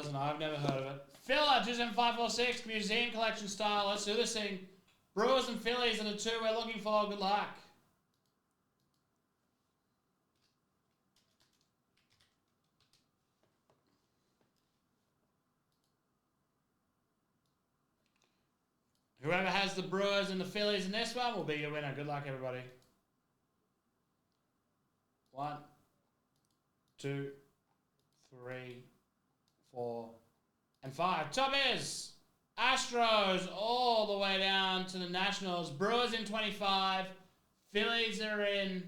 listen, I've never heard of it. Filler, 27546, museum collection style. Let's do this thing. Brewers and Phillies are the two we're looking for. Good luck. Whoever has the Brewers and the Phillies in this one will be your winner. Good luck, everybody. 1, 2, 3, 4, and 5. Top is Astros all the way down to the Nationals. Brewers in 25. Phillies are in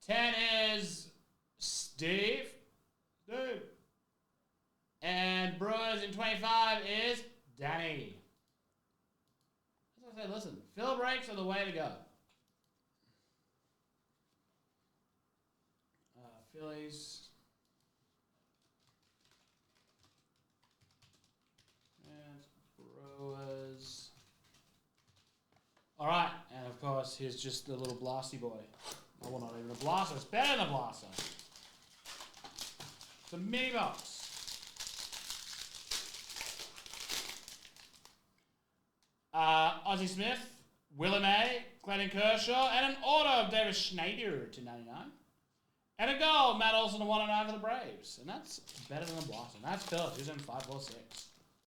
10. Is Steve. And Brewers in 25 is Danny. As I said, listen, fill breaks are the way to go. Phillies. And Brewers. All right, and of course, here's just the little blasty boy. Oh, well, not even a blaster. It's better than a blaster. It's a mini box. Ozzie Smith, Willie May, Glennon Kershaw, and an auto of David Schneider to 99. And a goal, Matt Olson to 109 for the Braves. And that's better than a blaster. And that's Phillips. He's in 5-4-6.